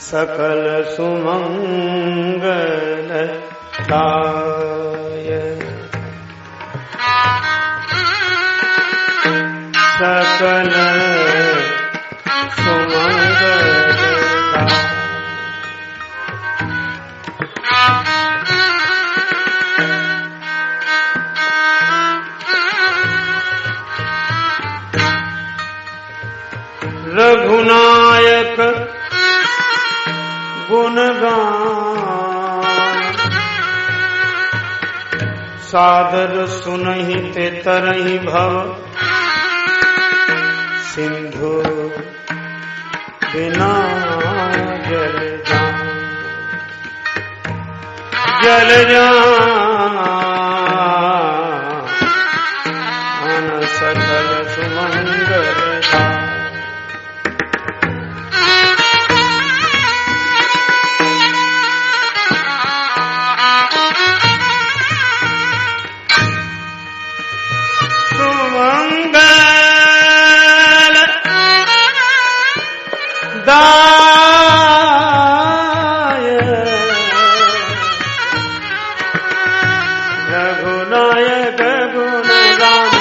सकल सुमंगल दायक सकल सुमंगल रघुनायक गुणगान सादर सुनहि ते तरहि भव सिंधु बिना जल जान सकल सुमंगल रघुनायक गुणगान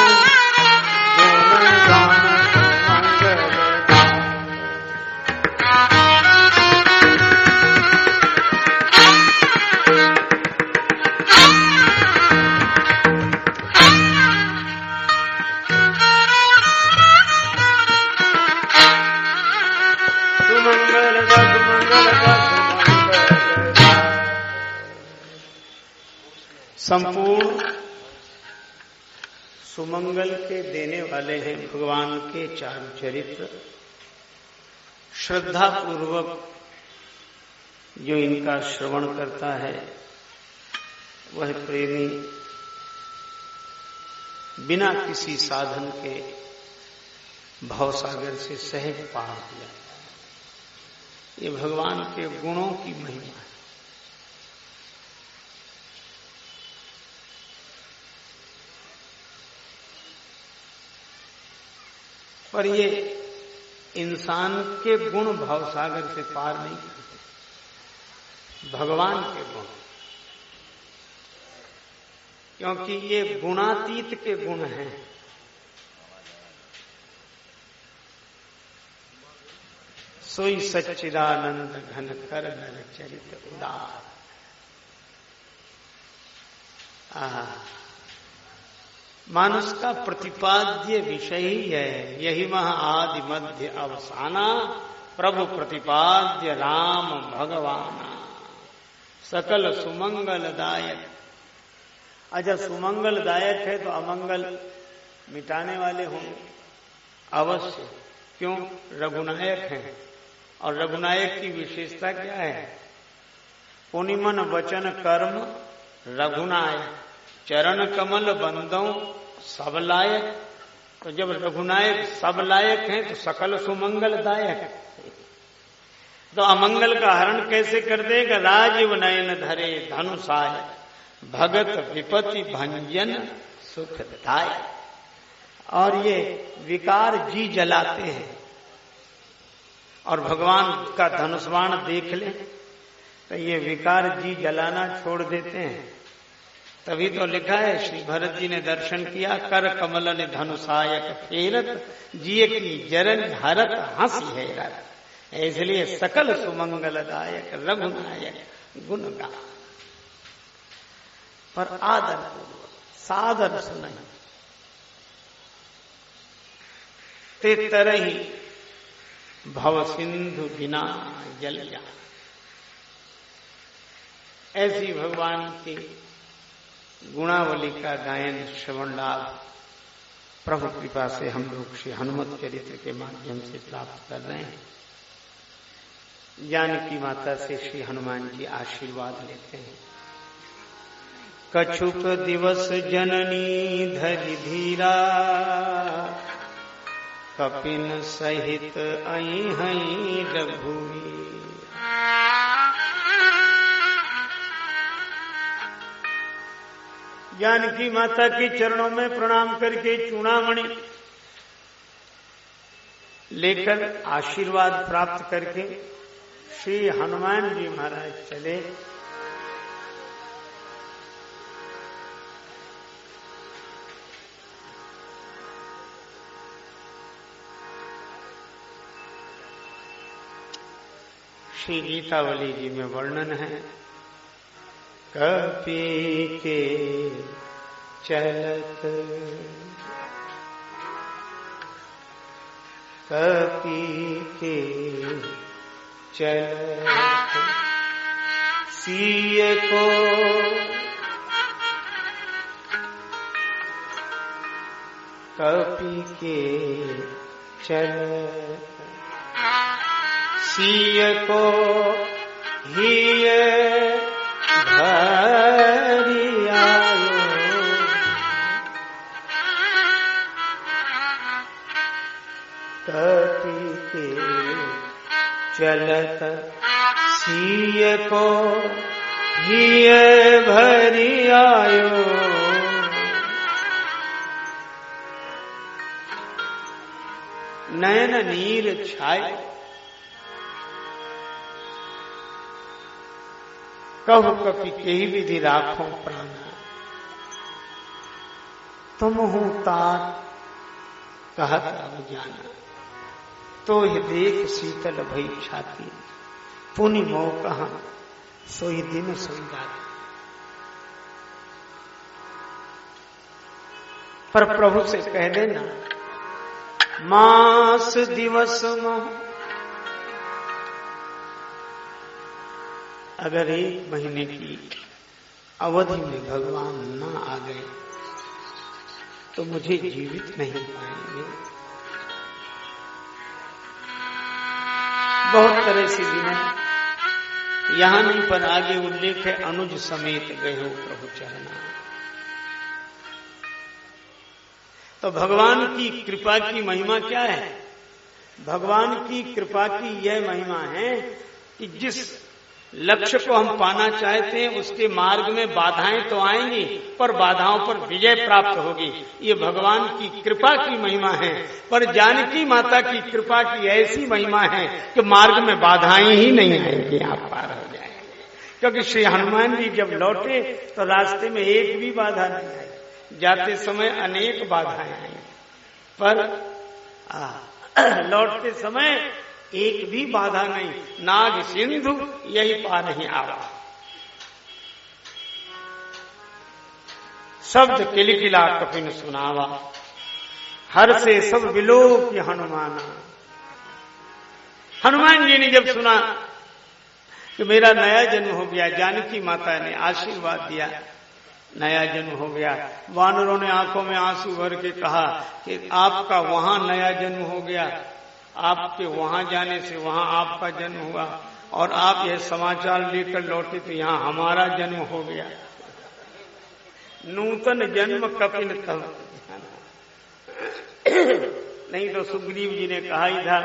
संपूर्ण सुमंगल के देने वाले हैं भगवान के चार चरित्र। श्रद्धा पूर्वक जो इनका श्रवण करता है वह प्रेमी बिना किसी साधन के भवसागर से सहज पार हो जाता है। ये भगवान के गुणों की महिमा है। पर ये इंसान के गुण भवसागर से पार नहीं करते, भगवान के गुण, क्योंकि ये गुणातीत के गुण हैं। सोई सच्चिदानंद घन कर नर चरित उदार। मानुष का प्रतिपाद्य विषय ही है, यही वह आदि मध्य अवसाना प्रभु प्रतिपाद्य राम भगवाना सकल सुमंगलदायक। अच्छा, सुमंगलदायक है तो अमंगल मिटाने वाले होंगे अवश्य, क्यों? रघुनायक हैं। और रघुनायक की विशेषता क्या है? पुनिमन वचन कर्म रघुनायक, चरण कमल बंदों सब लायक। तो जब रघुनायक सब लायक हैं तो सकल सुमंगलदायक है। तो अमंगल का हरण कैसे कर देगा? राजीव नयन धरे धनुषाय भगत विपत्ति भंजन सुखदायक। और ये विकार जी जलाते हैं, और भगवान का धनुष्बाण देख ले तो ये विकार जी जलाना छोड़ देते हैं। तभी तो लिखा है, श्री भरत जी ने दर्शन किया, कर कमल ने धनुषायक फेरत जिये की जरन हरत हंसी हैरत। इसलिए सकल सुमंगलदायक रघुनायक गुणगान। पर आदर पूर्वक, सादर से नहीं। ते तरही भव सिंधु बिना जल जा। ऐसी भगवान की गुणावली का गायन श्रवण लाभ प्रभु कृपा से हम लोग श्री हनुमत चरित्र के माध्यम से प्राप्त कर रहे हैं। जानकी माता से श्री हनुमान जी आशीर्वाद लेते हैं। कछुक दिवस जननी धरि धीरा, कपिन सहित अहिं रघुवीर। जानकी माता के चरणों में प्रणाम करके चूड़ामणि लेकर आशीर्वाद प्राप्त करके श्री हनुमान जी महाराज चले। श्री गीतावली जी में वर्णन है, कपि के चलत कपि के चलत सिय को कपि के चलत सिय को हिय भरि आयो। कपि के चलत सिय को हिय भरि आयो। नयन नीर छायो कहु कपि केहि विधि राखो प्राण। तुम हूं तात कहत अब जाना, तो ही देख शीतल भई छाती। पुनि मोह कहा सोई दिन सोई रात। पर प्रभु से कह देना, मास दिवस मोह अगर 1 महीने की अवधि में भगवान न आ गए तो मुझे जीवित नहीं पाएंगे। बहुत तरह से विनय यहां नहीं, पर आगे उल्लेख है, अनुज समेत गए हो प्रभु चरना। तो भगवान की कृपा की महिमा क्या है? भगवान की कृपा की यह महिमा है कि जिस लक्ष्य को हम पाना चाहते हैं उसके मार्ग में बाधाएं तो आएंगी, पर बाधाओं पर विजय प्राप्त होगी। ये भगवान की कृपा की महिमा है। पर जानकी माता की कृपा की ऐसी महिमा है कि मार्ग में बाधाएं ही नहीं आएंगी, आप पार हो जाएंगे। क्योंकि श्री हनुमान जी जब लौटे तो रास्ते में एक भी बाधा नहीं आई। जाते समय अनेक बाधाएं आई, पर लौटते समय एक भी बाधा नहीं। नाग सिंधु यही पा नहीं आवा। शब्द किलकिला कपिन सुनावा, हर से सब विलोक की हनुमाना। हनुमान जी ने जब सुना कि मेरा नया जन्म हो गया, जानकी माता ने आशीर्वाद दिया, नया जन्म हो गया। वानरों ने आंखों में आंसू भर के कहा कि आपका वहां नया जन्म हो गया, आपके वहां जाने से वहां आपका जन्म हुआ, और आप यह समाचार लेकर लौटे तो यहां हमारा जन्म हो गया। नूतन जन्म कपिन तब नहीं तो सुग्रीव जी ने कहा ही था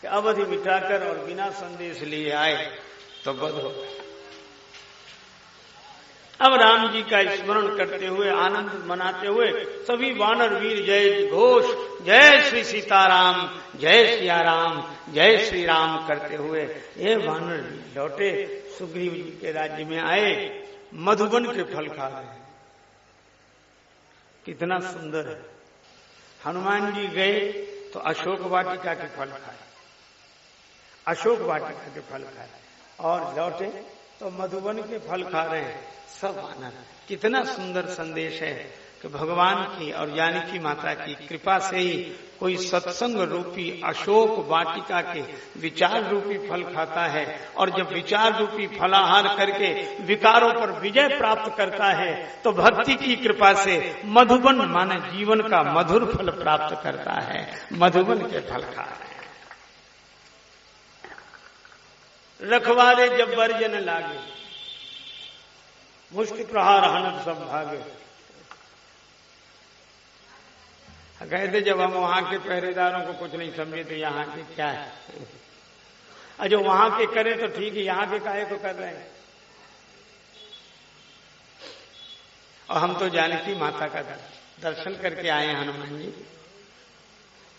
कि अवधि मिटाकर और बिना संदेश लिए आए तो बद हो। अब राम जी का स्मरण करते हुए, आनंद मनाते हुए सभी वानर वीर जय घोष, जय श्री सीताराम, जय सिया राम, जय श्री राम करते हुए ये वानर वीर लौटे। सुग्रीव जी के राज्य में आए, मधुबन के फल खा रहे हैं। कितना सुंदर है। हनुमान जी गए तो अशोक वाटिका के फल खाए, अशोक वाटिका के फल खाए, और लौटे तो मधुबन के फल खा रहे हैं सब आनंद। कितना सुंदर संदेश है कि भगवान की और जानकी माता की कृपा से ही कोई सत्संग रूपी अशोक वाटिका के विचार रूपी फल खाता है, और जब विचार रूपी फलाहार करके विकारों पर विजय प्राप्त करता है तो भक्ति की कृपा से मधुबन माने जीवन का मधुर फल प्राप्त करता है। मधुबन के फल खा रहे हैं। रखवारे जब वर्जन लागे, मुष्टि प्रहार हनत सब भागे। कहते जब हम वहां के पहरेदारों को कुछ नहीं समझे तो यहाँ के क्या है, और जो वहां के करें तो ठीक है, यहाँ के काहे को कर रहे हैं। और हम तो जानकी माता का दर्शन करके आए हनुमान जी।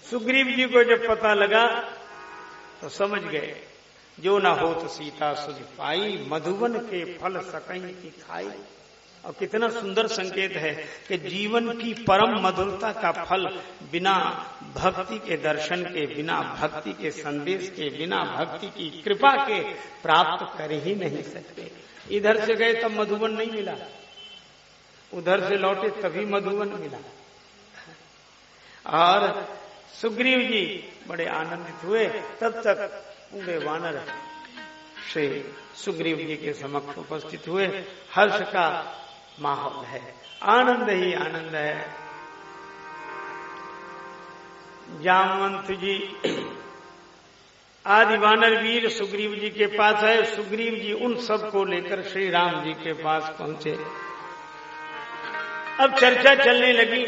सुग्रीव जी को जब पता लगा तो समझ गए, जो ना हो तो सीता सुझ पाई, मधुवन के फल सकई की खाई। और कितना सुंदर संकेत है कि जीवन की परम मधुरता का फल बिना भक्ति के दर्शन के, बिना भक्ति के संदेश के, बिना भक्ति की कृपा के प्राप्त कर ही नहीं सकते। इधर से गए तब मधुवन नहीं मिला, उधर से लौटे तभी मधुवन मिला। और सुग्रीव जी बड़े आनंदित हुए। तब तक पूरे वानर श्री सुग्रीव जी के समक्ष उपस्थित हुए। हर्ष का माहौल है, आनंद ही आनंद है। जामवंत जी आदि वानर वीर सुग्रीव जी के पास है। सुग्रीव जी उन सब को लेकर श्री राम जी के पास पहुंचे। अब चर्चा चलने लगी,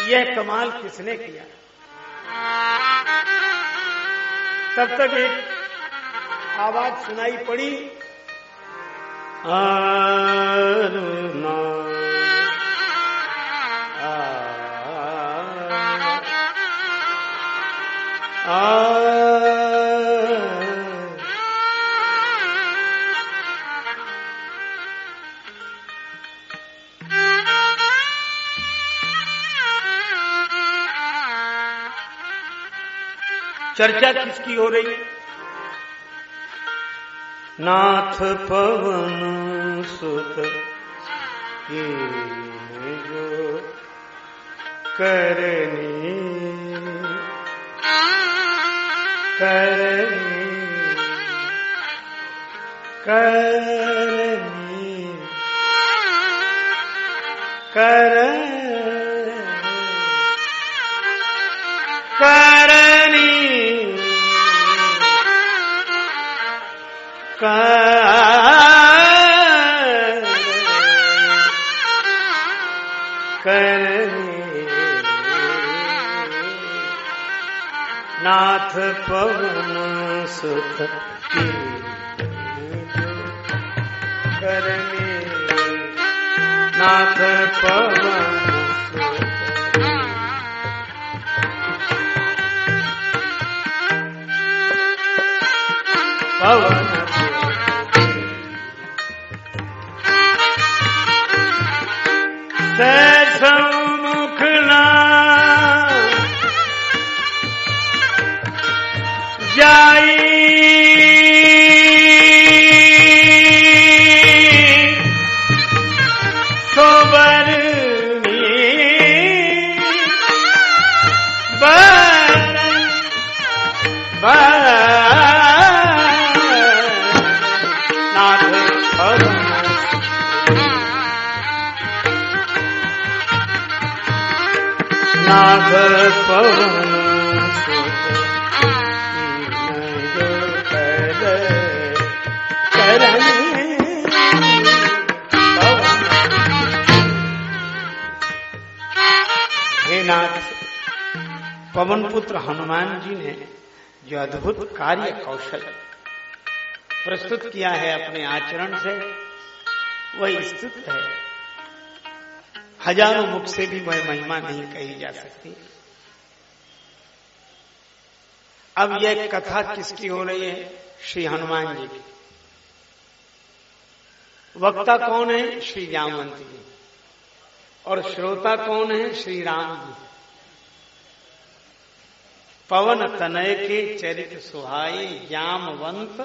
यह कमाल किसने किया। तब तक एक आवाज सुनाई पड़ी, अरुणा चर्चा किसकी हो रही है। नाथ पवन सुत की जो करनी करनी करनी करनी करनी नाथ पवन सुत की करनी नाथ पवन पवन मुखला जाई सोबरनी नाथ पवन हे नाथ, पवन पुत्र हनुमान जी ने जो अद्भुत कार्य कौशल प्रस्तुत किया है अपने आचरण से, वह स्तुत है। हजारों मुख से भी वह महिमा नहीं कही जा सकती। अब यह कथा किसकी हो रही है? श्री हनुमान जी की। वक्ता कौन है? श्री जामवंत जी। और श्रोता कौन है? श्री राम जी। पवन तनय के चरित सुहाए, जामवंत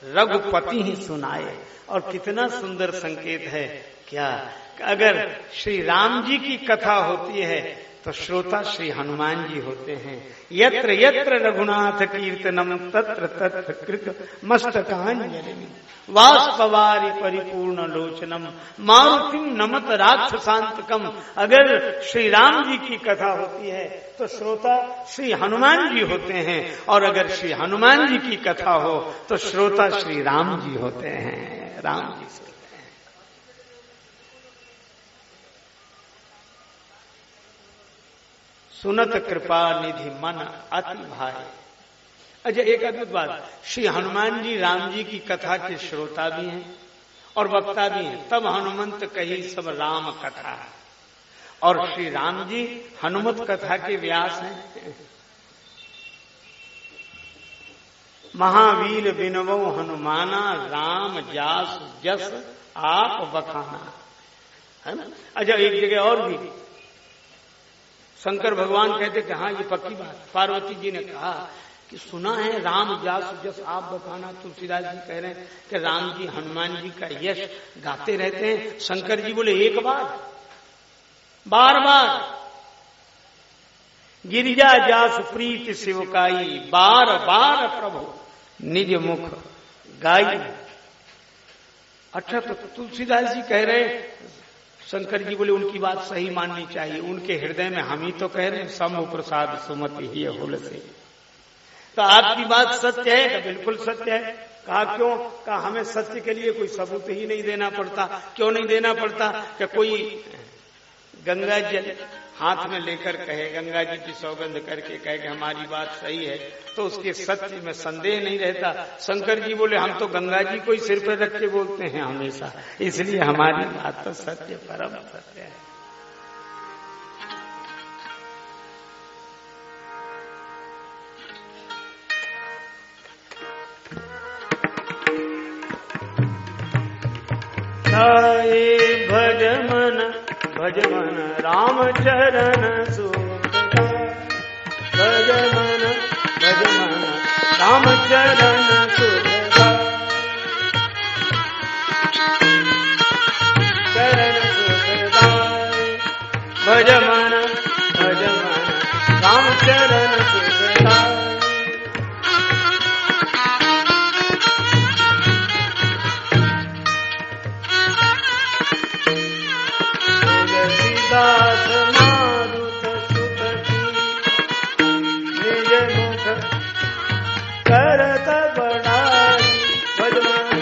रघुपति ही सुनाए। और कितना सुंदर संकेत है क्या, अगर श्री राम जी की कथा होती है तो श्रोता श्री हनुमान जी होते हैं। यत्र यत्र रघुनाथ कीर्तनम तत्र तत्र कृत मस्तकांजलि वाष्पवारि परिपूर्ण लोचनम मारुतिम नमत राक्षसांतकम। अगर श्री राम जी की कथा होती है तो श्रोता श्री हनुमान जी होते हैं, और अगर श्री हनुमान जी की कथा हो तो श्रोता श्री राम जी होते हैं। राम जी से सुनत कृपा निधि मन अति भाई। अच्छा, एक अद्भुत बात, श्री हनुमान जी राम जी की कथा के श्रोता भी हैं और वक्ता भी हैं। तब हनुमंत कही सब राम कथा, और श्री राम जी हनुमत कथा के व्यास हैं। महावीर बिनवो हनुमाना, राम जास जस आप बखाना, है ना। अच्छा, एक जगह और भी शंकर भगवान कहते कि हाँ ये पक्की बात। पार्वती जी ने कहा कि सुना है राम जास जस आप बखाना। तुलसीदास जी कह रहे हैं कि राम जी हनुमान जी का यश गाते रहते हैं। शंकर जी बोले एक बार, बार बार। गिरिजा जास प्रीत शिवकाई, बार बार प्रभु निज मुख गाई। अच्छा, तो तुलसीदास जी कह रहे हैं, शंकर जी बोले उनकी बात सही माननी चाहिए। उनके हृदय में हम ही तो कह रहे हैं शंभु प्रसाद सुमति ही हुल से। तो आपकी बात सत्य है? तो बिल्कुल सत्य है। कहा क्यों? कहा हमें सत्य के लिए कोई सबूत ही नहीं देना पड़ता। क्यों नहीं देना पड़ता? कि कोई गंगा जल हाथ में लेकर कहे, गंगा जी की सौगंध करके कहे कि हमारी बात सही है, तो उसके सत्य में संदेह नहीं रहता। शंकर जी बोले हम तो गंगा जी को ही सिर पर रख के बोलते हैं हमेशा, इसलिए हमारी बात तो सत्य, परम सत्य है। भजमन राम चरण सुखदा, भजमन राम चरण सुखदा, चरण सुखदा, भजमन राम चरण सुखदा। मारुत सुत निज मुख करत बड़ाई, भजमन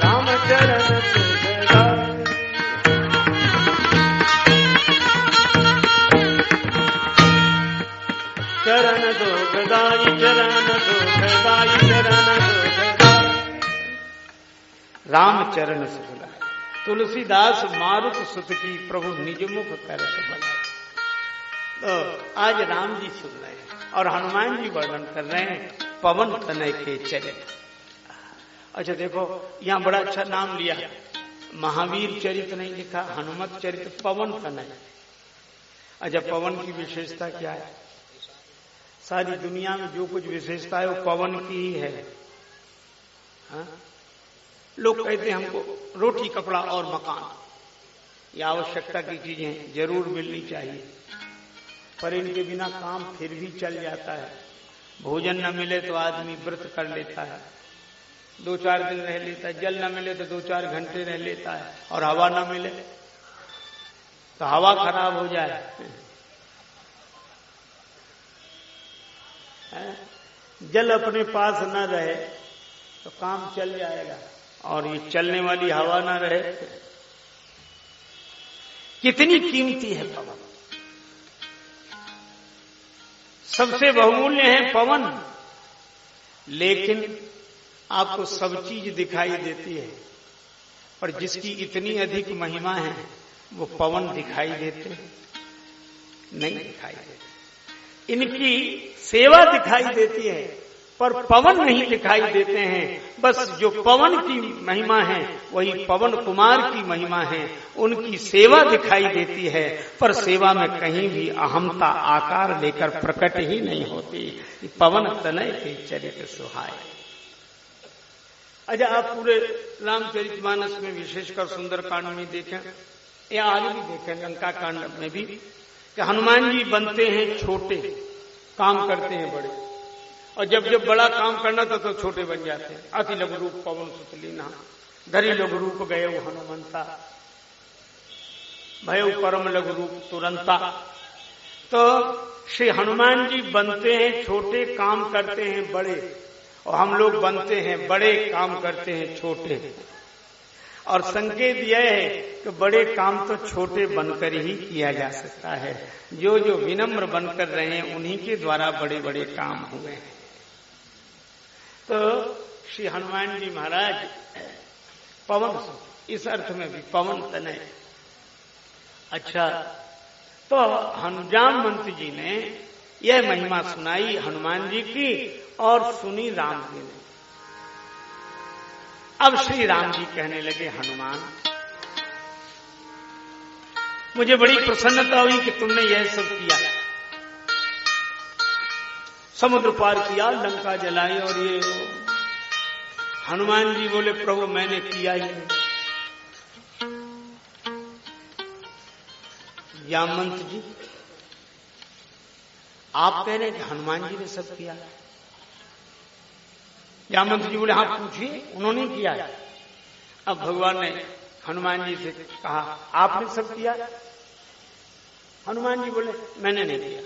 राम चरण सुखदा। चरण सुखदाई, चरण सुखदाई, चरण सुखदाई, राम चरण सुखदाई। तुलसीदास मारुत सुत की प्रभु निज मुख करत बड़ाई। तो आज राम जी सुन रहे हैं और हनुमान जी वर्णन कर रहे हैं पवन तनय के चरित। अच्छा देखो, यहां बड़ा अच्छा नाम लिया, महावीर चरित नहीं लिखा, हनुमत चरित, पवन तनय। अच्छा, पवन की विशेषता क्या है? सारी दुनिया में जो कुछ विशेषता है वो पवन की ही है। हाँ? लोग कहते हैं हमको रोटी कपड़ा और मकान, ये आवश्यकता की चीजें जरूर मिलनी चाहिए, पर इनके बिना काम फिर भी चल जाता है। भोजन न मिले तो आदमी व्रत कर लेता है, 2-4 दिन रह लेता है, जल न मिले तो 2-4 घंटे रह लेता है, और हवा न मिले तो हवा खराब हो जाए। जल अपने पास न रहे तो काम चल जाएगा, और ये चलने वाली हवा ना रहे। कितनी कीमती है पवन, सबसे बहुमूल्य है पवन। लेकिन आपको सब चीज दिखाई देती है, पर जिसकी इतनी अधिक महिमा है वो पवन दिखाई देते हैं? नहीं दिखाई देते। इनकी सेवा दिखाई देती है पर पवन नहीं दिखाई देते हैं। बस जो पवन की महिमा है वही पवन कुमार की महिमा है, उनकी सेवा दिखाई देती है, पर सेवा में कहीं भी अहमता आकार लेकर प्रकट ही नहीं होती। पवन तनय के चरित सुहाए। अच्छा, आप पूरे रामचरितमानस में विशेषकर सुंदरकांड में देखें या आगे भी देखें, लंका कांड में भी, कि हनुमान जी बनते हैं छोटे, काम करते हैं बड़े, और जब जब बड़ा काम करना था तो छोटे बन जाते हैं। अति लघु रूप पवन सुत लीना, धरि लघु रूप गए हनुमंता, भय परम लघु रूप तुरंता। तो श्री हनुमान जी बनते हैं छोटे, काम करते हैं बड़े, और हम लोग बनते हैं बड़े, काम करते हैं छोटे। और संकेत यह है कि बड़े काम तो छोटे बनकर ही किया जा सकता है। जो जो विनम्र बनकर रहे हैं उन्हीं के द्वारा बड़े बड़े काम हुए हैं। तो श्री हनुमान जी महाराज पवन, इस अर्थ में भी पवन तनय। अच्छा, तो हनुमान मंत्री जी ने यह महिमा सुनाई हनुमान जी की, और सुनी राम जी ने। अब श्री राम जी कहने लगे, हनुमान मुझे बड़ी प्रसन्नता हुई कि तुमने यह सब किया, समुद्र पार किया, लंका जलाई और ये। हनुमान जी बोले, प्रभु मैंने किया ही नहीं। जामवंत जी आप कह रहे हैं कि हनुमान जी ने सब किया। जामवंत जी बोले, हाँ पूछिए, उन्होंने किया। अब भगवान ने हनुमान जी से कहा, आपने सब किया? हनुमान जी बोले, मैंने नहीं किया।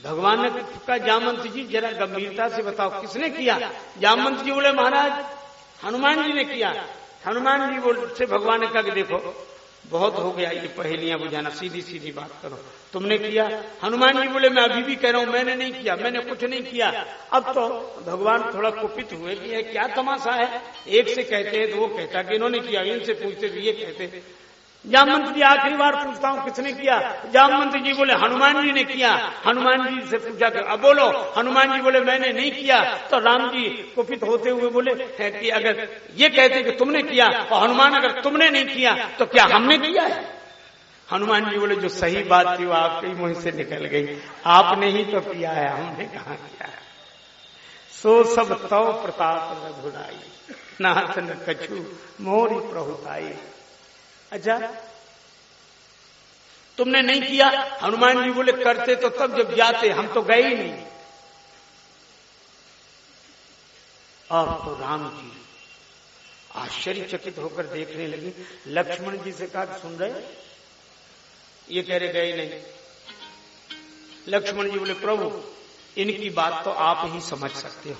भगवान ने कहा, जामवंत जी जरा गंभीरता से बताओ किसने किया? जामवंत जी बोले, महाराज हनुमान जी ने किया। हनुमान जी बोले से भगवान ने कहा कि देखो बहुत हो गया ये पहेलियां बुझाना, सीधी सीधी बात करो, तुमने किया? हनुमान जी बोले, मैं अभी भी कह रहा हूं मैंने नहीं किया, मैंने कुछ नहीं किया। अब तो भगवान थोड़ा कुपित हुए कि यह क्या तमाशा है, एक से कहते हैं तो वो कहता कि इन्होंने किया, इनसे पूछते तो ये कहते। जामवंत जी आखिरी बार पूछता हूं किसने किया? जामवंत जी बोले, हनुमान जी ने किया। हनुमान जी से पूछा कि अब बोलो। हनुमान जी बोले, मैंने नहीं किया। तो राम जी कुपित होते हुए बोले है कि अगर ये कहते कि तुमने किया, और हनुमान अगर तुमने नहीं किया तो क्या हमने किया है? हनुमान जी बोले, जो सही बात थी वो आपके मुंह से निकल गई, आपने ही तो किया है, हमने कहा किया है। सो सब तव प्रताप रघुराई, नाथ न कछु मोरी प्रभुताई। अच्छा तुमने नहीं किया? हनुमान जी बोले, करते तो तब जब जाते, हम तो गए ही नहीं। अब तो राम जी आश्चर्यचकित होकर देखने लगे। लक्ष्मण जी से कहा, सुन रहे? ये कह रहे गए नहीं। लक्ष्मण जी बोले, प्रभु इनकी बात तो आप ही समझ सकते हो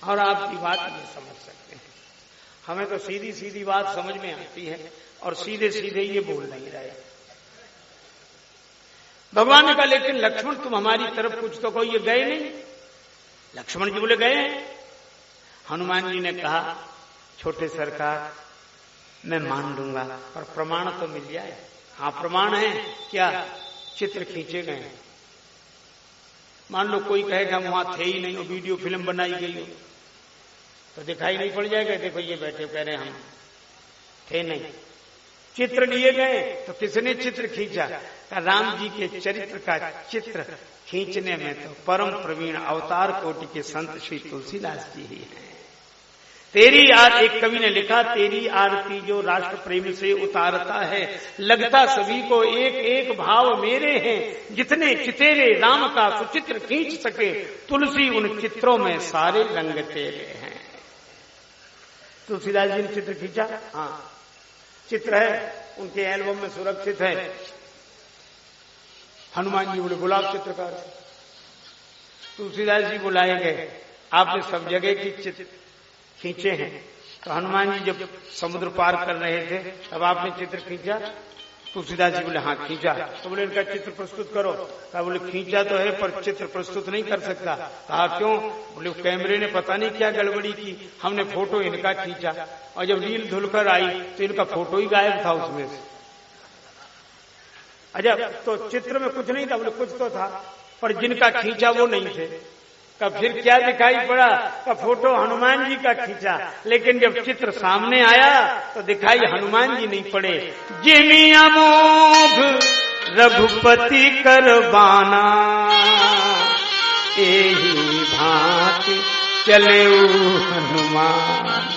और आपकी बात नहीं समझ सकते हैं, हमें तो सीधी सीधी बात समझ में आती है और सीधे सीधे ये बोल नहीं रहे। भगवान ने कहा, लेकिन लक्ष्मण तुम हमारी तरफ कुछ तो कहो, ये गए नहीं? लक्ष्मण जी बोले, गए हैं। हनुमान जी ने कहा, छोटे सरकार मैं मान लूंगा पर प्रमाण तो मिल जाए। हाँ प्रमाण है क्या? चित्र खींचे गए। मान लो कोई कहेगा हम वहां थे ही नहीं और वीडियो फिल्म बनाई गई हो तो दिखाई नहीं पड़ जाएगा, देखो ये बैठे कह रहे हम थे नहीं। चित्र लिए गए तो किसने चित्र खींचा? राम जी के चरित्र का चित्र खींचने में तो परम प्रवीण अवतार कोटि के संत श्री तुलसीदास जी ही हैं। तेरी एक कवि ने लिखा, तेरी आरती जो राष्ट्र प्रेम से उतारता है, लगता सभी को एक एक भाव मेरे हैं, जितने चितेरे राम का सुचित्र खींच सके, तुलसी उन चित्रों में सारे रंग तेरे हैं। तुलसीदास जी ने चित्र खींचा, हाँ चित्र है उनके एल्बम में सुरक्षित है। हनुमान जी बोले, गुलाब चित्रकार। तुलसीदास जी बुलाए गए, आपने सब जगह की चित्र खींचे हैं। तो हनुमान जी जब समुद्र पार कर रहे थे तब आपने चित्र खींचा? तुलसीदास जी बोले, हाँ खींचा। तो बोले, इनका चित्र प्रस्तुत करो। कहा, बोले खींचा तो है पर चित्र प्रस्तुत नहीं कर सकता। कहा क्यों? बोले कैमरे ने पता नहीं क्या गड़बड़ी की, हमने फोटो इनका खींचा और जब रील धुलकर आई तो इनका फोटो ही गायब था उसमें से। अच्छा तो चित्र में कुछ नहीं था? बोले कुछ तो था पर जिनका खींचा वो नहीं थे। का फिर क्या दिखाई पड़ा? का फोटो हनुमान जी का खींचा, लेकिन जब चित्र सामने आया तो दिखाई हनुमान जी नहीं पड़े। जिमी अमोघ रघुपति करबाना, एही भांति चले हनुमान,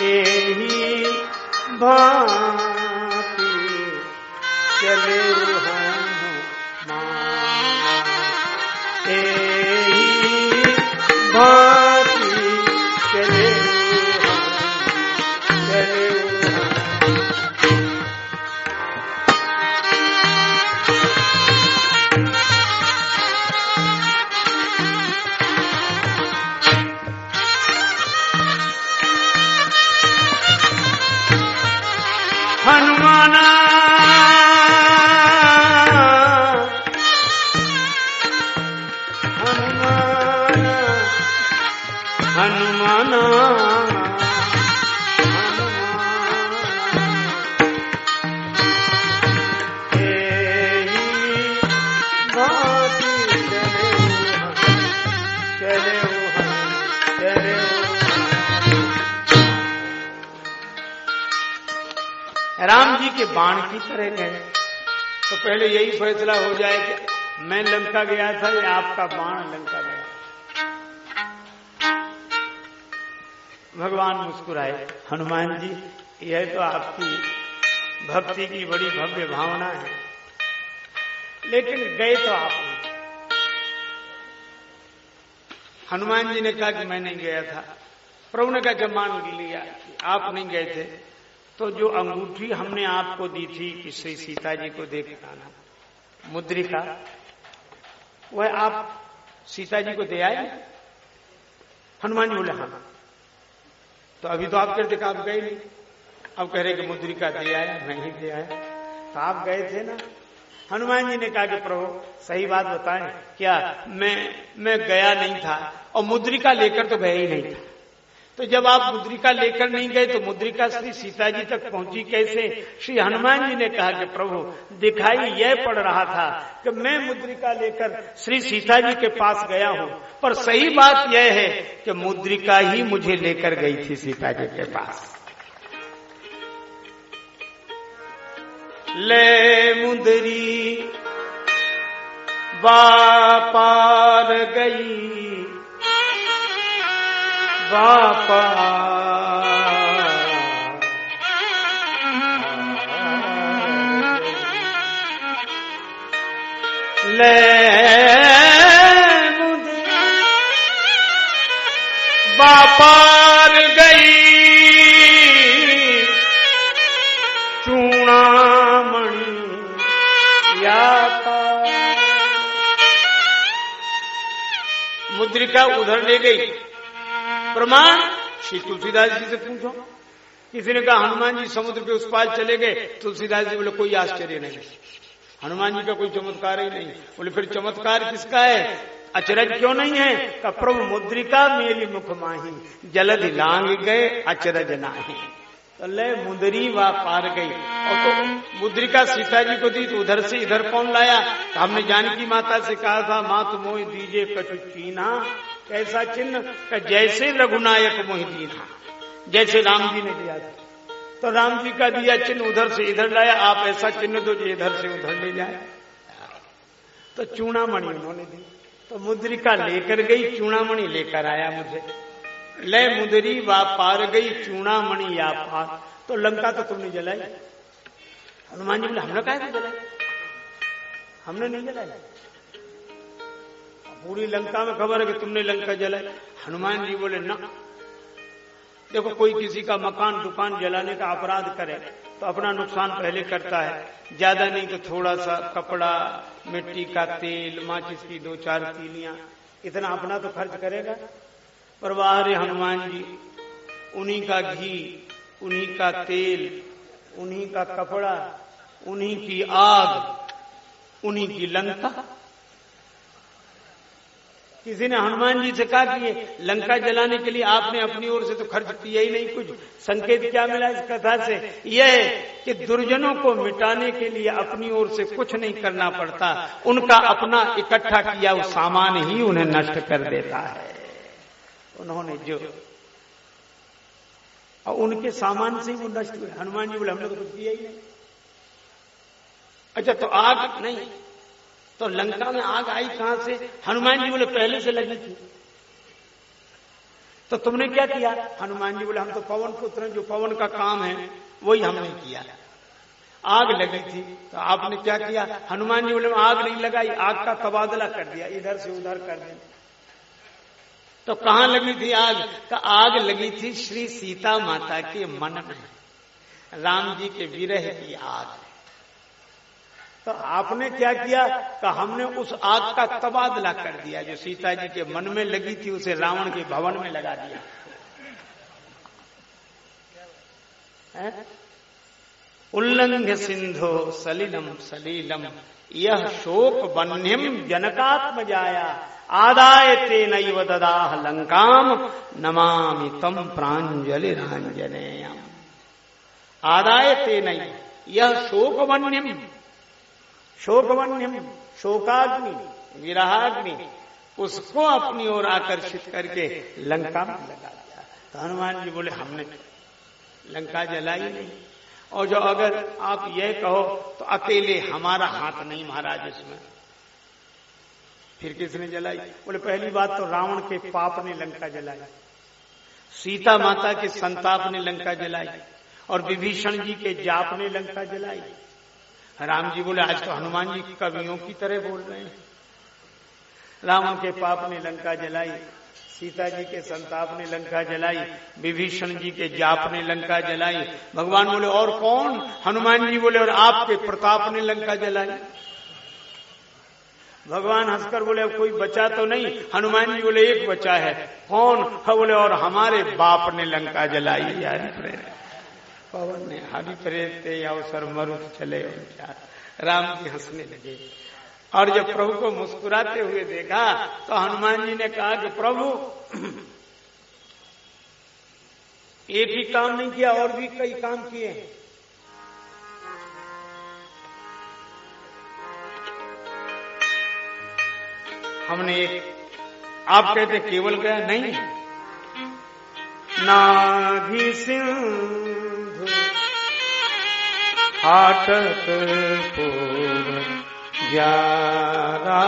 एही भांति चले हनुमान, भांति चले हनुमाना राम जी के बाण की तरह गए। तो पहले यही फैसला हो जाए कि मैं लंका गया था या आपका बाण लंका गया। भगवान मुस्कुराए, हनुमान जी यह तो आपकी भक्ति की बड़ी भव्य भावना है, लेकिन गए तो आप नहीं। हनुमान जी ने कहा कि मैं नहीं गया था। प्रभु ने कहा जब मान लिया कि आप नहीं गए थे, तो जो अंगूठी हमने आपको दी थी कि श्री सीता जी को दे के आना, मुद्रिका, वह आप सीता जी को दे आए? हनुमान जी बोले हाँ। तो अभी तो आप कहते आप गए नहीं, अब कह रहे कि मुद्रिका दे आया, मैं ही दे आया। तो आप गए थे ना। हनुमान जी ने कहा कि प्रभु सही बात बताएं, क्या मैं गया नहीं था और मुद्रिका लेकर तो गया ही नहीं था। तो जब आप मुद्रिका लेकर नहीं गए तो मुद्रिका श्री सीता जी तक पहुंची कैसे? श्री हनुमान जी ने कहा कि प्रभु दिखाई यह पड़ रहा था कि मैं मुद्रिका लेकर श्री सीता जी के पास गया हूं, पर सही बात यह है कि मुद्रिका ही मुझे लेकर गई थी सीता जी के पास। ले मुंदरी बापार गई बापा, ले मुंदरी बापार गई चूड़ामणि मुद्रिका उधर ले गई। प्रमाण श्री तुलसीदास जी से पूछो। किसी ने कहा हनुमान जी समुद्र के उस पार चले गए। तुलसीदास जी बोले कोई आश्चर्य नहीं, हनुमान जी का कोई चमत्कार ही नहीं। बोले फिर चमत्कार किसका है, अचरज क्यों नहीं है? का प्रभु मुद्रिका मेरी मुख माही, जलधि लांग गए अचरज नाही। तो ले मुंदरी वा पार गई। और तो मुद्रिका सीता जी को दी तो उधर से इधर कौन लाया? तो हमने जानकी माता से कहा था मात मोहि दीजे कछु चीन्हा, कैसा चिन्ह? का जैसे रघुनायक मोहि दीन्हा, जैसे राम जी ने दिया था। तो राम जी का दिया चिन्ह उधर से इधर लाया, आप ऐसा चिन्ह दो जो इधर से उधर ले जाए। तो चूड़ामणि उन्होंने दी। तो मुद्रिका लेकर गई, चूड़ामणि लेकर आया मुझे। ले मुंदरी वा पार गई चूड़ामणि या पार। तो लंका तो तुमने जलाई। हनुमान जी बोले हमने कहा जलाई, हमने नहीं जलाई। पूरी लंका में खबर है कि तुमने लंका जलाई। हनुमान जी बोले ना, देखो कोई किसी का मकान दुकान जलाने का अपराध करे तो अपना नुकसान पहले करता है, ज्यादा नहीं तो थोड़ा सा कपड़ा, मिट्टी का तेल, माचिस की 2-4 तीलियां, इतना अपना तो खर्च करेगा। पर वाह हनुमान जी, उन्हीं का घी, उन्हीं का तेल, उन्हीं का कपड़ा, उन्हीं की आग, उन्हीं की लंका। किसी ने हनुमान जी से कहा कि ये लंका जलाने के लिए आपने अपनी ओर से तो खर्च किया ही नहीं कुछ। संकेत क्या मिला इस कथा से? यह है कि दुर्जनों को मिटाने के लिए अपनी ओर से कुछ नहीं करना पड़ता, उनका अपना इकट्ठा किया वो सामान ही उन्हें नष्ट कर देता है। उन्होंने जो और उनके सामान से वो नष्ट हुए। हनुमान जी बोले हमने तो कुछ किया ही नहीं। अच्छा तो आग नहीं, तो लंका में आग आई कहां से? हनुमान जी बोले पहले से लगी थी। तो तुमने क्या किया? हनुमान जी बोले हम तो पवन पुत्र हैं, जो पवन का काम है वही हमने किया। आग लगी थी तो आपने क्या किया? हनुमान जी बोले आग नहीं लगाई, आग का तबादला कर दिया, इधर से उधर कर दिया। तो कहां लगी थी आग? का आग लगी थी श्री सीता माता के मन में, राम जी के विरह की आग। तो आपने क्या किया? का हमने उस आग का तबादला कर दिया, जो सीता जी के मन में लगी थी उसे रावण के भवन में लगा दिया। उल्लंघ्य सिंधो सलिलम सलीलम यह शोक वन्यम जनकात्म जाया आदाय तेनैव ददाह लंकाम नमामि तम प्रांजलि रांजनेयम। आदाय तेनैव यह शोक वन्यम, शोकवन्यम शोकाग्नि विरहाग्नि, उसको अपनी ओर आकर्षित करके लंका में लगा दिया। तो हनुमान जी बोले हमने लंका जलाई नहीं। और जो अगर आप ये कहो तो अकेले हमारा हाथ नहीं महाराज इसमें। फिर किसने जलाई? बोले पहली बात तो रावण के पाप ने लंका जलाई, सीता माता के संताप ने लंका जलाई, और विभीषण जी के जाप ने लंका जलाई। राम जी बोले आज तो हनुमान जी कवियों की तरह बोल रहे हैं। रावण के पाप ने लंका जलाई, सीता जी के संताप ने लंका जलाई, विभीषण जी के जाप ने लंका जलाई। भगवान बोले और कौन? हनुमान जी बोले और आपके प्रताप ने लंका जलाई। भगवान हंसकर बोले अब कोई बचा तो नहीं? हनुमान जी बोले एक बचा है। कौन? बोले और हमारे बाप ने लंका जलाई। हरि प्रेत पवन ने हरि प्रेत अवसर मरुत चले। राम जी हंसने लगे, और जब प्रभु को मुस्कुराते हुए देखा तो हनुमान जी ने कहा कि प्रभु एक ही काम नहीं किया, और भी कई काम किए हैं। हमने एक, आप कहते केवल गया नहीं, नाभि सिंधु हाटक पूर्ण ग्यारा,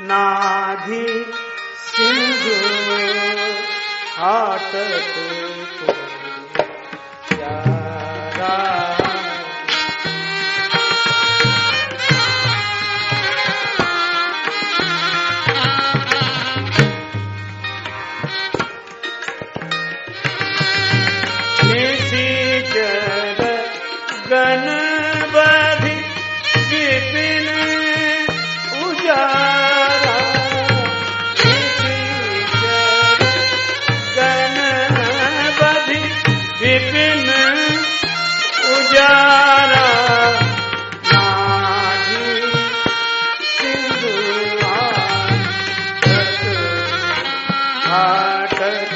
नाभि सिंधु हाटक पूर्ण ग्यारा। गणबधि विपिन उजारा, गणबधि विपिन उजारा, नाभि सिंधु हाटक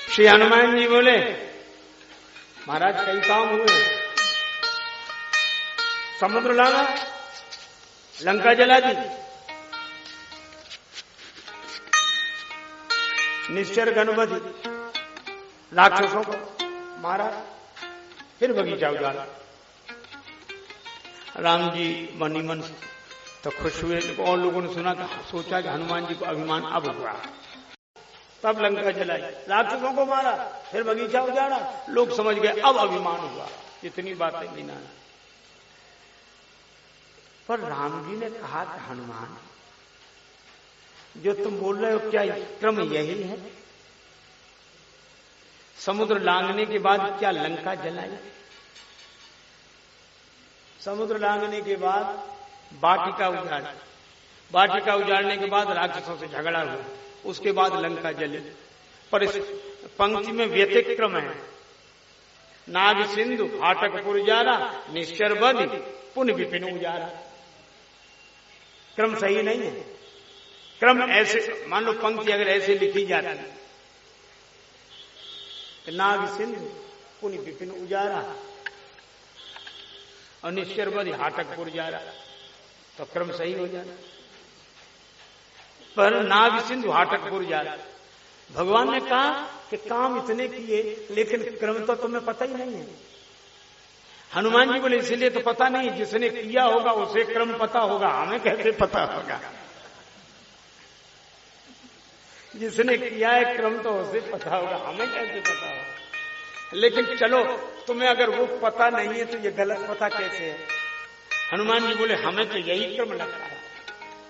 श्री हनुमान जी बोले महाराज कई काम हुए, समुद्र लाना, लंका जला दी, निश्चर गणपति राक्षसों को मारा, फिर बगीचा उजाड़ा। राम जी मनी मन तो खुश हुए, और लोगों ने सुना था, सोचा कि हनुमान जी को अभिमान अब हुआ, तब लंका जलाई, राक्षसों को मारा, फिर बगीचा उजाड़ा। लोग समझ गए अब अभिमान हुआ। इतनी बातें मीना। पर राम जी ने कहा कि हनुमान जो तुम बोल रहे हो क्या क्रम यही है? समुद्र लांघने के बाद क्या लंका जलाई? समुद्र लांघने के बाद वाटिका उजाड़, वाटिका उजाड़ने के बाद राक्षसों से झगड़ा हुआ, उसके बाद लंका जले। पर इस पंक्ति में व्यतिक्रम है, नाभि सिंधु हाटक पुरजारा, निश्चर बधि पुन विपिन उजारा। क्रम सही नहीं है। क्रम ऐसे, मान लो पंक्ति अगर ऐसे लिखी जाती, नाभि सिंधु पुन विपिन उजारा और निश्चर बधि हाटक पुरजारा, तो क्रम सही हो जाता। पर नाभि सिंधु हाटक पुरजारा, भगवान ने कहा कि काम इतने किए लेकिन क्रम तो तुम्हें पता ही नहीं है। हनुमान जी बोले इसलिए तो पता नहीं, जिसने किया होगा उसे क्रम पता होगा, हमें कैसे पता होगा? जिसने किया है क्रम तो उसे पता होगा, हमें कैसे पता होगा? लेकिन चलो तुम्हें अगर वो पता नहीं है तो ये गलत पता कैसे है? हनुमान जी बोले हमें तो यही क्रम लगता है।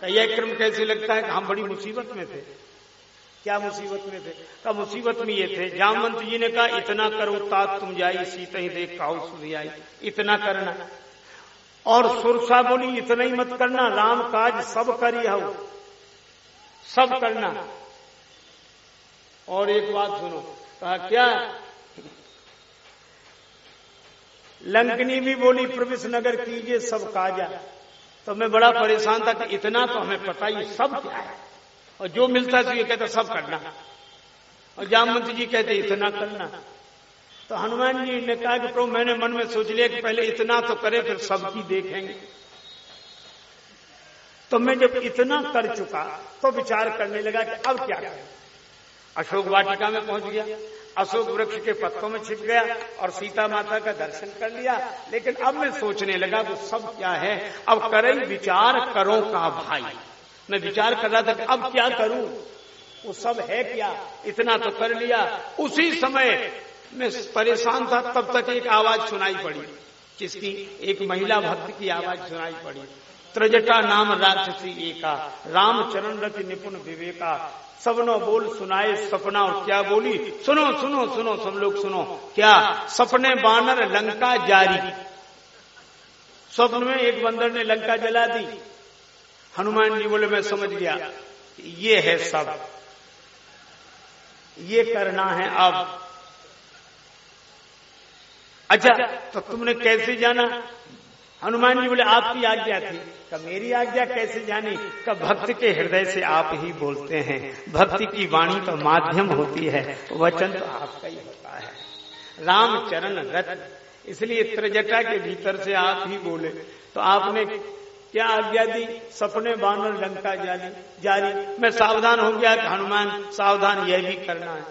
तो यह क्रम कैसे लगता है कि हम बड़ी मुसीबत में थे, क्या मुसीबत में थे? का मुसीबत में ये थे, जामवंत जी ने कहा इतना करो तात तुम जाई, सीता ही देख काउ सुधी आई, इतना करना। और सुरसा बोली इतना ही मत करना, राम काज सब करी हो, सब करना। और एक बात सुनो, कहा क्या? लंकनी भी बोली प्रविश नगर कीजिए सब काजा। तो मैं बड़ा परेशान था कि इतना तो हमें पता ही, सब क्या है, और जो मिलता है ये कहता सब करना, और जामवंत जी कहते इतना करना। तो हनुमान जी ने कहा कि प्रभु मैंने मन में सोच लिया कि पहले इतना तो करे फिर सबकी देखेंगे। तो मैं जब इतना कर चुका तो विचार करने लगा कि अब क्या करें। अशोक वाटिका में पहुंच गया, अशोक वृक्ष के पत्तों में छिप गया और सीता माता का दर्शन कर लिया। लेकिन अब मैं सोचने लगा वो सब क्या है, अब करे विचार करो का भाई। मैं विचार कर रहा था कि अब क्या करूं, वो सब है क्या, इतना तो कर लिया। उसी समय मैं परेशान था, तब तक एक आवाज सुनाई पड़ी। किसकी? एक महिला भक्त की आवाज सुनाई पड़ी। त्रजटा नाम राक्षसी एका, रामचरण रति निपुण विवेका, सबनो बोल सुनाए सपना। और क्या बोली? सुनो सुनो सुनो सब लोग सुनो। क्या? सपने बानर लंका जारी। स्वप्न में एक बंदर ने लंका जला दी। हनुमान जी बोले मैं समझ गया, ये है सब, ये करना है अब। अच्छा तो तुमने कैसे जाना? हनुमान जी बोले आपकी आज्ञा थी। का मेरी आज्ञा कैसे जानी? का भक्त के हृदय से आप ही बोलते हैं, भक्ति की वाणी तो माध्यम होती है, वचन तो आपका ही होता है। रामचरण रथ, इसलिए त्रिजटा के भीतर से आप ही बोले। तो आपने क्या आज्ञा दी? सपने बानर लंका जारी। मैं सावधान हो गया कि हनुमान सावधान, यह भी करना है।